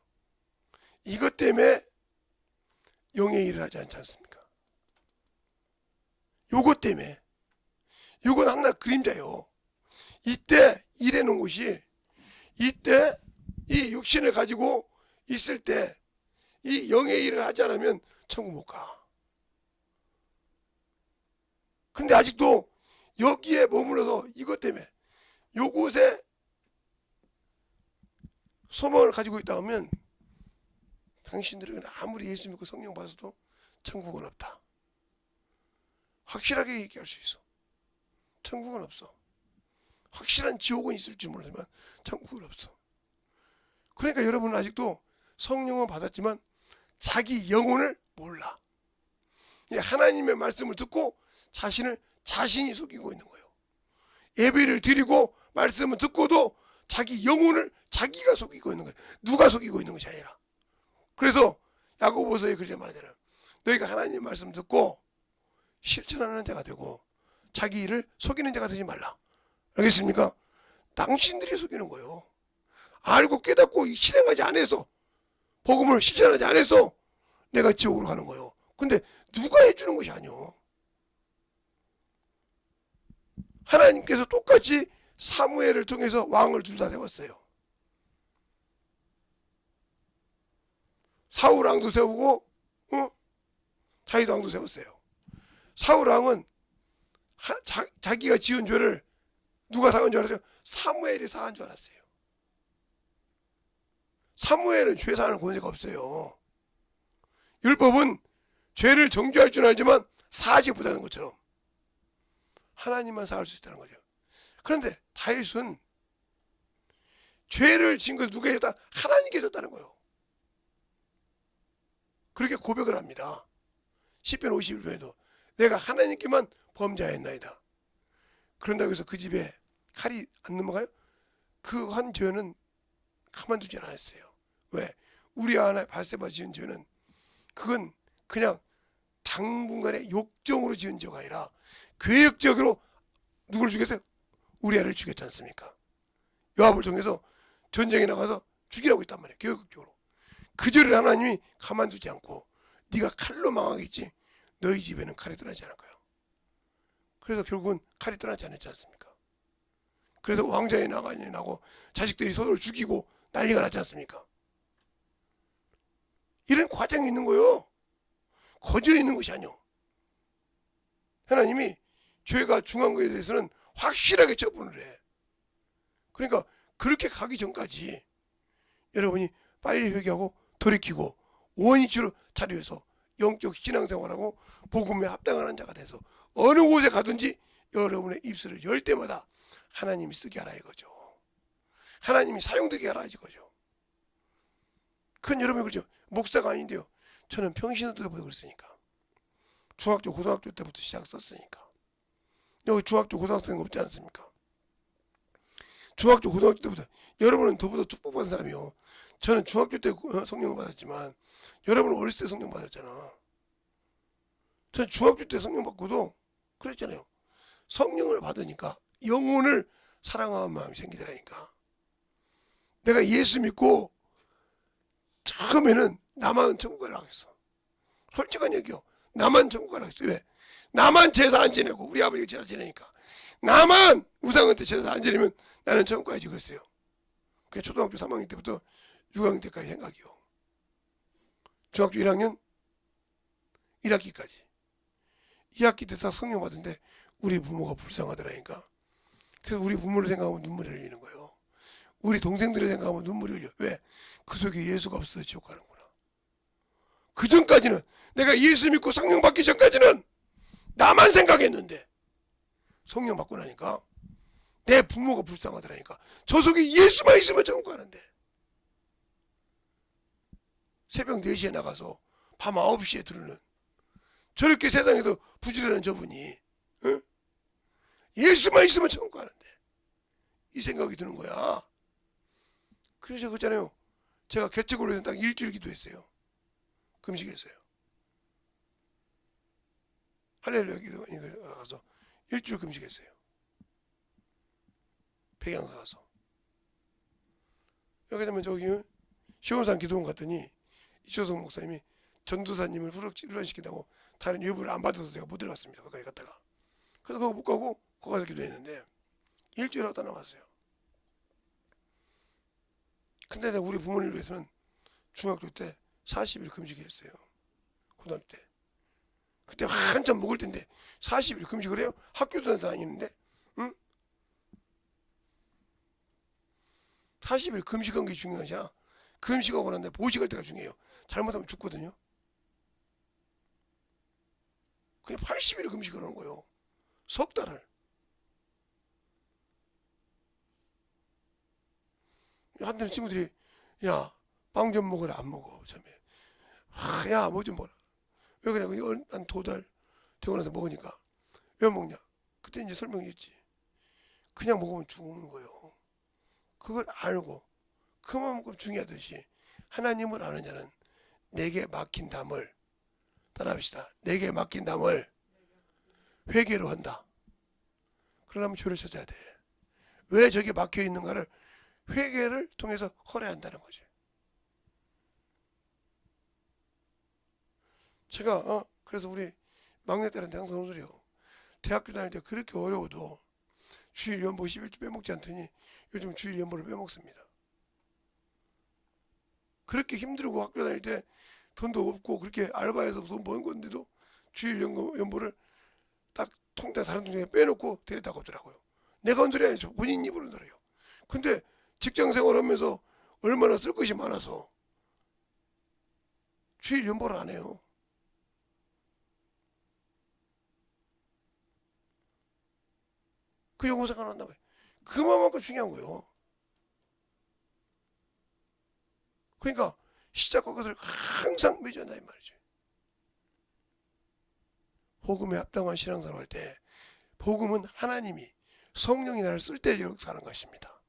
이것 때문에 영의 일을 하지 않지 않습니까? 요것 때문에. 요건 하나 그림자요. 이때 일해 놓은 것이 이때 이 육신을 가지고 있을 때 이 영의 일을 하지 않으면 천국 못 가. 근데 아직도 여기에 머물러서 이것 때문에 요곳에 소망을 가지고 있다 하면 당신들은 아무리 예수 믿고 성령 받아도 천국은 없다. 확실하게 얘기할 수 있어. 천국은 없어. 확실한 지옥은 있을지 모르지만 천국은 없어. 그러니까 여러분은 아직도 성령은 받았지만 자기 영혼을 몰라. 하나님의 말씀을 듣고 자신이 속이고 있는 거예요. 예배를 드리고 말씀을 듣고도 자기 영혼을 자기가 속이고 있는 거예요. 누가 속이고 있는 것이 아니라. 그래서 야고보서에 그렇게 말하잖아요. 너희가 하나님의 말씀 듣고 실천하는 자가 되고 자기 일을 속이는 자가 되지 말라. 알겠습니까? 당신들이 속이는 거예요. 알고 깨닫고 실행하지 않아서 복음을 실천하지 않아서 내가 지옥으로 가는 거예요. 근데 누가 해주는 것이 아니오. 하나님께서 똑같이 사무엘을 통해서 왕을 둘 다 세웠어요. 사울 왕도 세우고 다윗 왕도 세웠어요. 사울 왕은 자기가 지은 죄를 누가 사한 줄 알았어요? 사무엘이 사한 줄 알았어요. 사무엘은 죄 사하는 권세가 없어요. 율법은 죄를 정죄할 줄 알지만 사하지 못하는 것처럼 하나님만 사할 수 있다는 거죠. 그런데 다윗은 죄를 지은 것을 누가 했다? 하나님께 줬다는 거예요. 그렇게 고백을 합니다. 시편 51편에도 내가 하나님께만 범죄하였나이다. 그런다고 해서 그 집에 칼이 안 넘어가요? 그 한 죄는 가만두지 않았어요. 왜? 우리아나 바세바 지은 죄는 그건 그냥 당분간의 욕정으로 지은 죄가 아니라 계획적으로 누구를 죽였어요? 우리아를 죽였지 않습니까? 요압을 통해서 전쟁에 나가서 죽이라고 했단 말이에요. 계획적으로. 그 죄를 하나님이 가만두지 않고 네가 칼로 망하겠지 너희 집에는 칼이 떠나지 않을 거야. 그래서 결국은 칼이 떠나지 않았지 않습니까? 그래서 왕자의 나간이 나고 자식들이 서로를 죽이고 난리가 났지 않습니까? 이런 과정이 있는 거요. 거저 있는 것이 아니오. 하나님이 죄가 중한 것에 대해서는 확실하게 처분을 해. 그러니까 그렇게 가기 전까지 여러분이 빨리 회개하고 돌이키고 원위치로 자리에서 영적 신앙생활하고 복음에 합당하는 자가 돼서 어느 곳에 가든지 여러분의 입술을 열 때마다 하나님이 쓰게 하라 이거죠. 하나님이 사용되게 하라 이거죠. 그건 여러분이 그렇죠. 목사가 아닌데요. 저는 평신도 때부터 그랬으니까. 중학교 고등학교 때부터 시작 썼으니까. 여기 중학교 고등학생 없지 않습니까? 중학교 고등학교 때부터. 여러분은 저보다 축복받은 사람이요. 저는 중학교 때 성령을 받았지만 여러분은 어렸을 때 성령 받았잖아. 저는 중학교 때 성령 받고도 그랬잖아요. 성령을 받으니까 영혼을 사랑하는 마음이 생기더라니까. 내가 예수 믿고 처음에는 나만 천국 가려고 하겠어. 솔직한 얘기요. 나만 천국 가려고 했어. 왜? 나만 제사 안 지내고 우리 아버지가 제사 지내니까 나만 우상한테 제사 안 지내면 나는 천국 가야지 그랬어요. 그게 초등학교 3학년 때부터 6학년 때까지 생각이요. 중학교 1학년 1학기까지. 2학기 때 다 성령 받은데 우리 부모가 불쌍하더라니까. 그래서 우리 부모를 생각하면 눈물이 흘리는 거예요. 우리 동생들을 생각하면 눈물이 흘려. 왜? 그 속에 예수가 없어서 지옥 가는구나. 그 전까지는 내가 예수 믿고 성령 받기 전까지는 나만 생각했는데 성령 받고 나니까 내 부모가 불쌍하더라니까. 저 속에 예수만 있으면 천국 가는데 새벽 4시에 나가서 밤 9시에 들으는 저렇게 세상에서 부지런한 저분이 예수만 있으면 천국 가는데 이 생각이 드는 거야. 그래서 그랬잖아요. 제가 개척으로 딱 일주일 기도했어요. 금식했어요. 할렐루야 기도 가서 일주일 금식했어요. 백양사 가서. 여기 되면 저기 시원산 기도원 갔더니 이초성 목사님이 전도사님을 훈련시킨다고 다른 예부를 안 받아서 제가 못 들어갔습니다. 거기까지 갔다가. 그래서 그거 못 가고 거기 가서 기도했는데 일주일 하다 나왔어요. 근데 내가 우리 부모님을 위해서는 중학교 때 40일 금식했어요. 고등학교 때. 그때 한참 먹을 때인데 40일 금식을 해요? 학교도 다니는데 응? 40일 금식한 게 중요한 게 아니라 금식하고 난 다음에 보식할 때가 중요해요. 잘못하면 죽거든요. 그냥 80일을 금식을 하는 거예요. 석 달을. 한때는 친구들이 야 빵 좀 먹어라. 안 먹어. 야 뭐 좀 먹어라. 왜 그래? 한 2달 되고 나서 먹으니까 왜 먹냐? 그때 이제 설명했지. 그냥 먹으면 죽는 거예요. 그걸 알고 그만큼 중요하듯이 하나님을 아는 자는 내게 막힌 담을 따라합시다. 내게 막힌 담을 회개로 한다. 그러려면 죄를 찾아야 돼. 왜 저게 막혀 있는가를 회개를 통해서 허례한다는 거지. 제가 그래서 우리 막내딸한테 항상 하는 소리요. 대학교 다닐 때 그렇게 어려워도 주일 연보 11주 빼먹지 않더니 요즘 주일 연보를 빼먹습니다. 그렇게 힘들고 학교 다닐 때 돈도 없고 그렇게 알바해서 돈 버는 건데도 주일 연보를 딱 다른 동생에 빼놓고 데려다가 없더라고요. 내가 한 소리 아니죠. 본인 입으로 들어요. 근데 직장 생활하면서 얼마나 쓸 것이 많아서 주일 연보를 안 해요. 그 영어 생각난다고요. 그만큼 중요한 거예요. 그러니까 시작과 끝을 항상 맺어놔 이 말이죠. 복음에 합당한 신앙생활 할 때 복음은 하나님이 성령이 나를 쓸 때 사는 것입니다.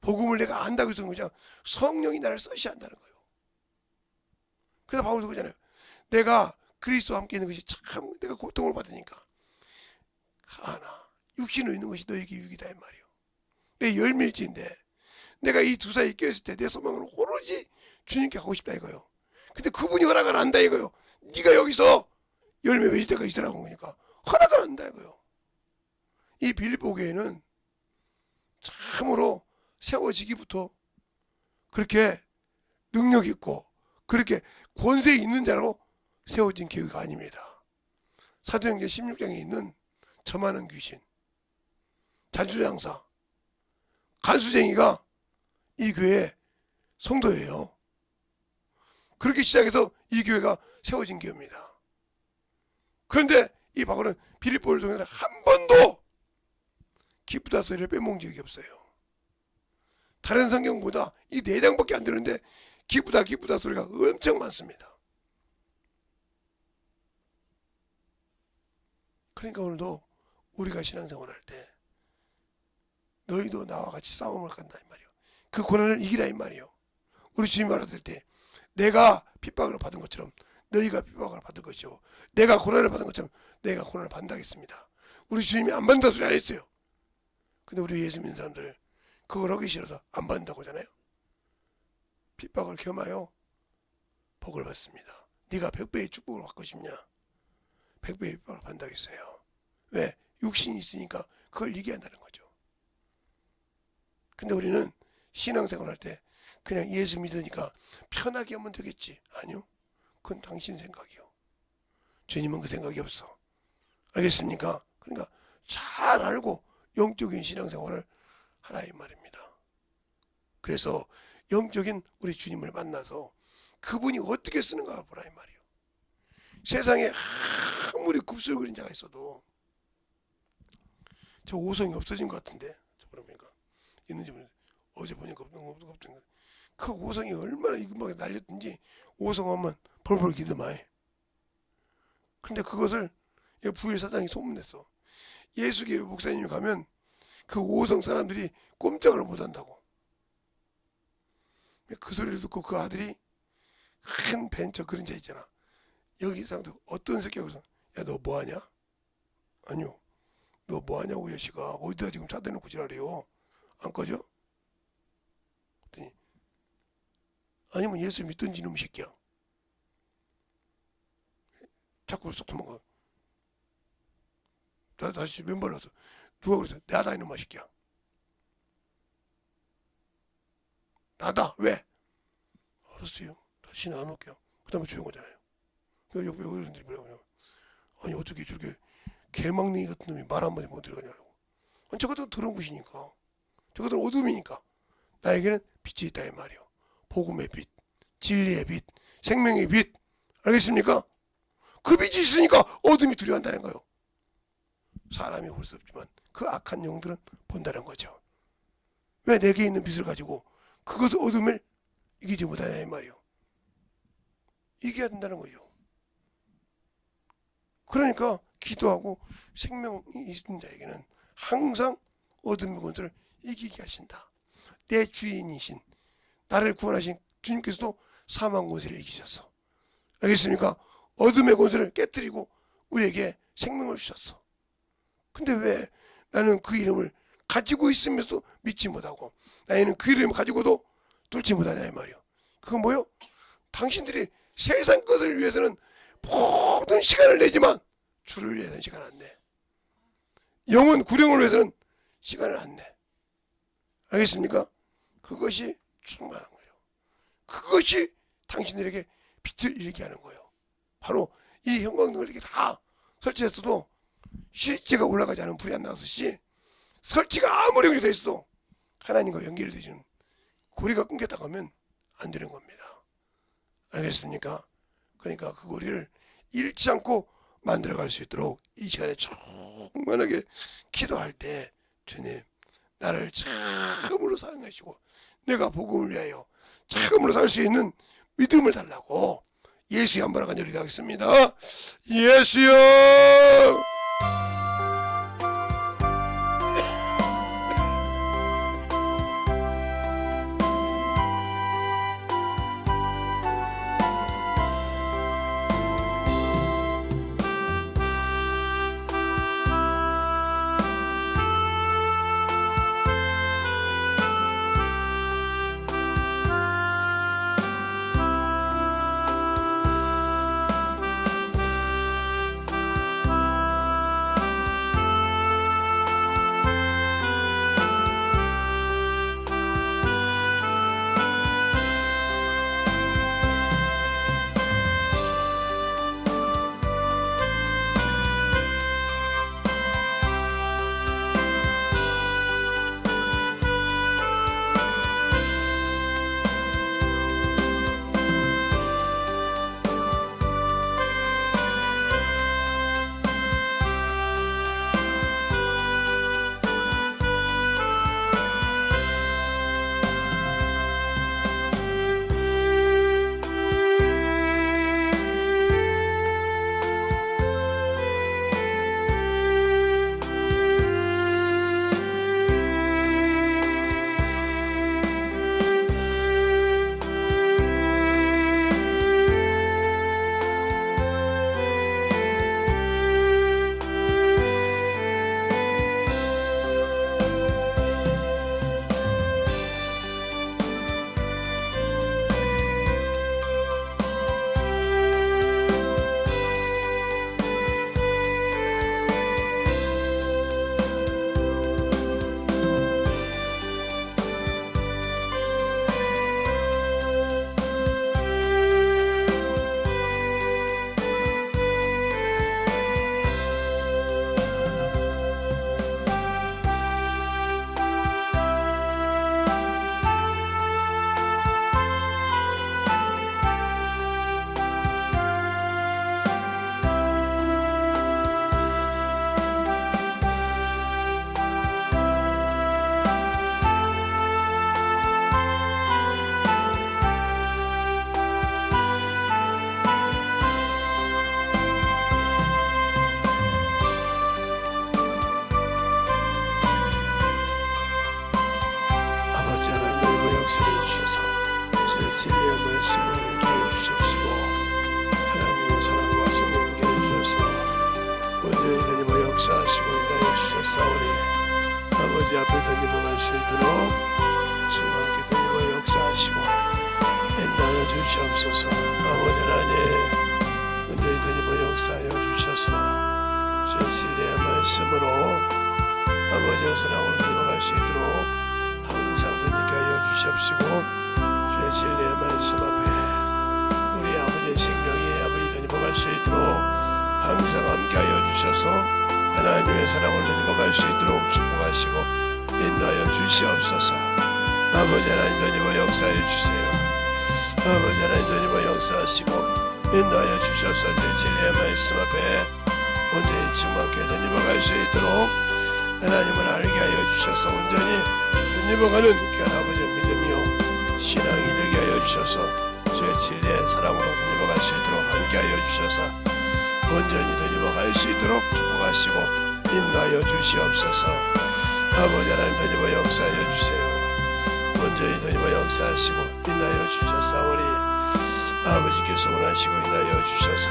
복음을 내가 안다고 해서 그냥 성령이 나를 쓰셔야 한다는 거예요. 그래서 바울도 그러잖아요. 내가 그리스도와 함께 있는 것이 참 내가 고통을 받으니까 하나 육신으로 있는 것이 너에게 유익이다 이 말이에요. 내 열밀지인데 내가 이 두 사이에 껴있을 때 내 소망은 오로지 주님께 가고 싶다 이거요. 근데 그분이 허락을 안 한다 이거요. 네가 여기서 열매 맺을 때가 있으라고 하니까 허락을 안 한다 이거요. 이 빌립보 교회는 참으로 세워지기부터 그렇게 능력 있고 그렇게 권세 있는 자로 세워진 교회가 아닙니다. 사도행전 16장에 있는 저만한 귀신, 자주장사, 간수쟁이가 이 교회 성도예요. 그렇게 시작해서 이 교회가 세워진 교회입니다. 그런데 이 바울은 빌립보를 통해서 한 번도 기쁘다 소리를 빼먹은 적이 없어요. 다른 성경보다 이 4장밖에 안 되는데 기쁘다 기쁘다 소리가 엄청 많습니다. 그러니까 오늘도 우리가 신앙생활 할 때 너희도 나와 같이 싸움을 간다 이 말이요. 그 고난을 이기라 이 말이요. 우리 주님 말할 때 내가 핍박을 받은 것처럼 너희가 핍박을 받을 것이요, 내가 고난을 받은 것처럼 내가 고난을 받는다겠습니다. 우리 주님이 안 받는다 소리 안 했어요. 근데 우리 예수 믿는 사람들 그걸 하기 싫어서 안 받는다고 하잖아요. 핍박을 겸하여 복을 받습니다. 네가 100배의 축복을 받고 싶냐? 100배의 핍박을 받는다겠어요. 왜? 육신이 있으니까 그걸 이겨야 한다는 거죠. 근데 우리는 신앙생활 할 때 그냥 예수 믿으니까 편하게 하면 되겠지. 아니요. 그건 당신 생각이요. 주님은 그 생각이 없어. 알겠습니까? 그러니까 잘 알고 영적인 신앙생활을 하라 이 말입니다. 그래서 영적인 우리 주님을 만나서 그분이 어떻게 쓰는가 보라 이 말이요. 세상에 아무리 굽슬거린 자가 있어도 저 오성이 없어진 것 같은데, 그러니까 있는지 모르겠어요. 어제 보니까 없던 그 오성이 얼마나 이금하게 날렸든지 오성하면 벌벌 기더만. 근데 그것을 부일사장이 소문냈어. 예수교회 목사님이 가면 그 오성 사람들이 꼼짝을 못한다고. 그 소리를 듣고 그 아들이 큰 벤처 그런 자 있잖아. 여기 사람도 어떤 새끼가 그래서 야 너 뭐하냐? 아니요. 너 뭐하냐고 여시가 어디다 지금 차대놓고 지랄해요. 안 꺼져? 그랬더니 아니면 예수 믿던지 이놈 새끼야. 자꾸 쏙 도망가. 나 다시 맨발로 와서 누가 그랬어? 나다 이놈아 새끼야. 나다. 왜? 알았어요. 다시는 안 올게요. 그 다음에 조용하잖아요. 옆에 어른들이 뭐라고. 아니 어떻게 저렇게 개망둥이 같은 놈이 말 한마디 못 들어가냐고. 저것도 더러운 것이니까. 저것도 어둠이니까. 나에게는 빛이 있다 이 말이요. 복음의 빛, 진리의 빛, 생명의 빛. 알겠습니까? 그 빛이 있으니까 어둠이 두려워한다는 거예요. 사람이 볼 수 없지만 그 악한 영들은 본다는 거죠. 왜 내게 있는 빛을 가지고 그것을 어둠을 이기지 못하냐 이 말이요. 이겨야 된다는 거죠. 그러니까 기도하고 생명이 있는 자에게는 항상 어둠의 권세를 이기게 하신다. 내 주인이신 나를 구원하신 주님께서도 사망 권세를 이기셨어. 알겠습니까? 어둠의 권세를 깨뜨리고 우리에게 생명을 주셨어. 근데 왜 나는 그 이름을 가지고 있으면서도 믿지 못하고 나는 그 이름을 가지고도 뚫지 못하냐 이 말이요. 그건 뭐요? 당신들이 세상 것을 위해서는 모든 시간을 내지만 주를 위해서는 시간을 안 내. 영혼 구령을 위해서는 시간을 안 내. 알겠습니까? 그것이 충만한 거예요. 그것이 당신들에게 빛을 일게 하는 거예요. 바로 이 형광등을 이렇게 다 설치했어도 실제가 올라가지 않으면 불이 안 나왔듯이 설치가 아무리 연결되어 있어도 하나님과 연결되지는 고리가 끊겼다고 하면 안 되는 겁니다. 알겠습니까? 그러니까 그 고리를 잃지 않고 만들어갈 수 있도록 이 시간에 충만하게 기도할 때 주님 나를 참으로 사용하시고 내가 복음을 위하여 참으로 살 수 있는 믿음을 달라고 예수의 한번 간절히 기도하겠습니다. 예수여. 역사해 주셔서 주의 진리의 말씀을 인도해 주십시고 하나님의 사랑과 성령 인도해 주셔서 온전히 더님을 역사하시고 인도해 주셨사오니 아버지 앞에 더님을 갈 수 있도록 충만케 더님을 역사하시고 인도해 주시옵소서. 아버지 하나님 온전히 더님을 역사하여 주셔서 주의 진리의 말씀으로 아버지의 사랑을 더님을 수 있도록 항상 더님께 하여 주시옵시고 주의 진리의 말씀 앞에 우리 아버지의 생명이 아버지 더님을 갈 수 있도록 항상 함께 하여 주셔서 하나님의 사랑을 더님을 갈 수 있도록 축복하시고 인도하여 주시옵소서. 아버지 하나님 더님을 역사해 주세요. 아버지 하나님 더님을 역사하시고 인도하여 주셔서 주의 진리의 말씀 앞에 온전히 충만케 더님을 갈 수 있도록 하나님을 알게 하여 주셔서 온전히 더님어가는 귀한 아버지의 믿음이요 신앙이 되게 하여 주셔서 주의 진리의 사랑으로 더님어갈 수 있도록 함께 하여 주셔서 온전히 더님어갈 수 있도록 축복하시고 인도하여 주시옵소서. 아버지 하나님 더님어 역사하여 주세요. 온전히 더님어 역사하시고 인도하여 주셨사오니 아버지께서 원하시고 인도하여 주셔서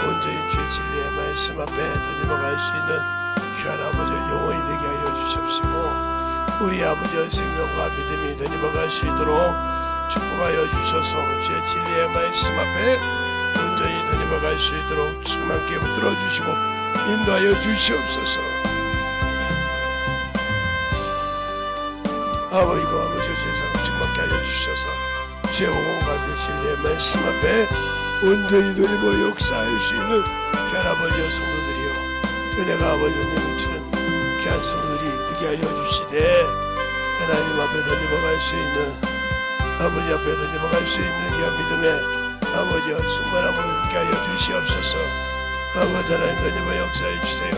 온전히 주의 진리의 말씀 앞에 더님어갈 수 있는 귀한 아버지의 영혼이 되게 하여 주십시고 우리 아버지의 생명과 믿음이 더님어갈 수 있도록 축복하여 주셔서 주의 진리의 말씀 앞에 온전히 더님어갈 수 있도록 충만케 붙들어 주시고 인도하여 주시옵소서. 아버지가 아버지의 세상 충만케 하여 주셔서 주의 복음과 주의 진리의 말씀 앞에 온전히 더님어 역사할 수 있는 귀한 아버지의 성도들이요 은혜가 아버지님을 주는 귀한 성도들이 되게 하여 주시되 하나님 앞에 더님어갈 수 있는 아버지 앞에 더님어갈 수 있는 귀한 믿음에 아버지와 충만함으로 함께 하여 주시옵소서. 아버지 하나님 더님어 역사해 주세요.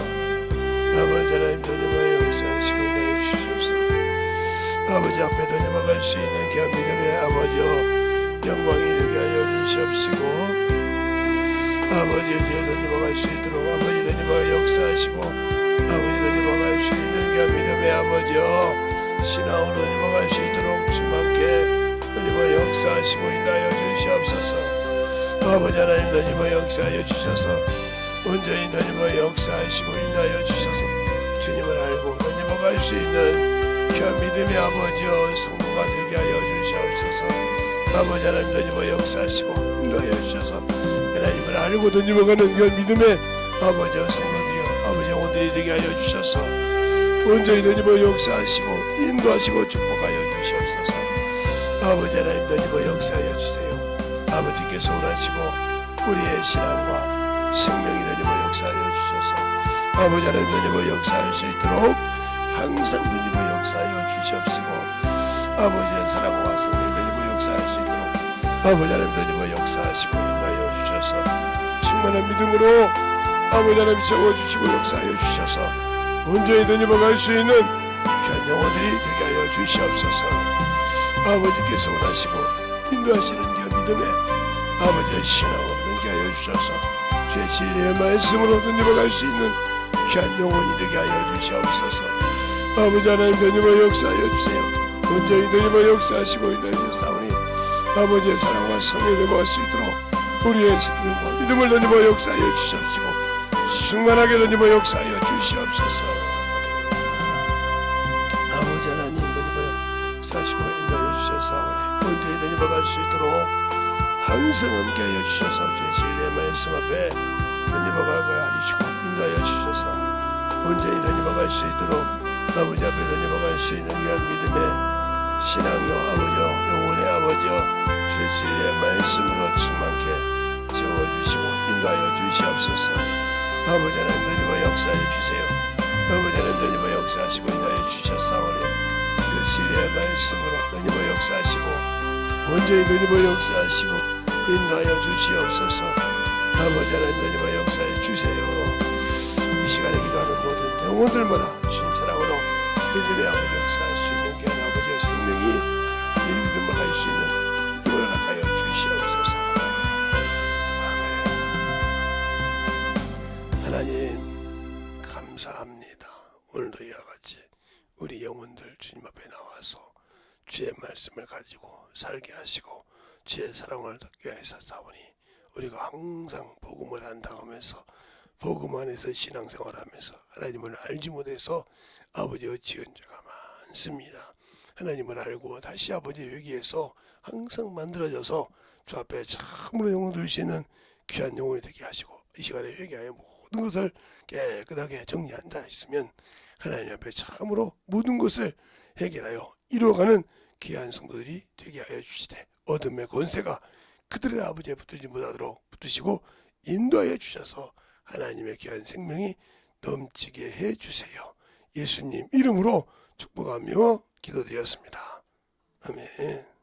아버지 하나님 더님어 역사하시고 인도해 주셔서 아버지 앞에 더님어갈 수 있는 귀한 믿음의 아버지여 영광이 되게 하여 주시옵시고 아버지의 뒤에 더님어갈 수 있도록 아버지 더님어 역사하시고 아버지 더님어갈 수 있는 귀한 믿음의 아버지여 신앙으로 더님어갈 수 있도록 주만께 더님어 역사하시고 인도하여 주시옵소서. 아버지 하나님 더님어 역사하여 주셔서 온전히 더님어 역사하시고 인도하여 주셔서 주님을 알고 더님어갈 수 있는 귀한 믿음의 아버지여 성도가 되게 하여 주시옵소서. 아버지 하나님 더님어 역사하시고 인도하여 주셔서 하나님을 알고 더님어가는 귀한 믿음의 아버지여 성도들이여 아버지 영혼들이 되게 하여 주셔서 온전히 더님어 역사하시고 인도하시고 축복하여 주시옵소서. 아버지 하나님 더님어 역사하여 주세요. 아버지께서 원하시고 우리의 신앙과 생명이 더님어 역사하여 주셔서 아버지 하나님 더님어 역사할 수 있도록 항상 더님어 역사하여 주시옵시고 아버지의 사랑과 성령이 더님어 역사할 수 있도록 아버지 하나님 더님어 역사하시고 인도하여 주셔서 충만한 믿음으로 아버지 하나님 채워주시고 역사하여 주셔서 온전히 더님어 갈 수 있는 귀한 영혼들이 되게 하여 주시옵소서. 아버지께서 원하시고 인도하시는 귀한 믿음에 아버지의 신앙을 얻게 하여 주셔서 주의 진리의 말씀으로 더님어 갈 수 있는 귀한 영혼이 되게 하여 주시옵소서. 아버지 하나님 더님어 역사하여 주세요. 온전히 더님어 역사하시고 인도하여 주사오니 아버지의 사랑과 성령이 넘어갈 수 있도록 우리의 생명과 믿음을 더님어 역사하여 주시옵시고 충만하게 더님어 역사하여 주시옵소서. 아버지 하나님 더님어 역사하시고 인도하여 주셔서 온전히 더님어 갈 수 있도록 항상 함께 하여 주셔서 주의 진리의 말씀 앞에 더님어 가게 하시고 인도하여 주셔서 온전히 더님어 갈 수 있도록 아버지 앞에 더님어 갈 수 있는 귀한 믿음의 신앙이요 아버지요 영혼의 아버지요 주의 진리의 말씀으로 충만케 채워주시고 인도하여 주시옵소서. 아버지 하나님 더님어 역사해 주세요. 아버지 하나님 더님어 역사하시고 인도하여 주셨사오니 주의 진리의 말씀으로 더님어 역사하시고 온전히 더님어 역사하시고 인도하여 주시옵소서. 아버지 하나님 더님어 역사해 주세요. 이 시간에 기도하는 모든 영혼들마다 주님 사랑으로 믿음의 아버지 역사할 수 있는 귀한 아버지의 생명이 믿음을 갈 수 있는 믿음을 허락하여 주시옵소서. 아멘. 하나님 감사합니다. 오늘도 이와 같이 우리 영혼들 주님 앞에 나와서 주의 말씀을 가지고 살게 하시고 주의 사랑을 듣게 하사오니 우리가 항상 복음을 안다고 하면서 복음 안에서 신앙생활하면서 하나님을 알지 못해서 아버지의 지은 죄가 많습니다. 하나님을 알고 다시 아버지의 회개에서 항상 만들어져서 주 앞에 참으로 영광 돌리시는 귀한 영혼이 되게 하시고 이 시간에 회개하여 모든 것을 깨끗하게 정리한다 했으면 하나님 앞에 참으로 모든 것을 해결하여 이루어가는 귀한 성도들이 되게 하여 주시되 어둠의 권세가 그들의 아버지에 붙들지 못하도록 붙드시고 인도하여 주셔서 하나님의 귀한 생명이 넘치게 해주세요. 예수님 이름으로 축복하며 기도드렸습니다. 아멘.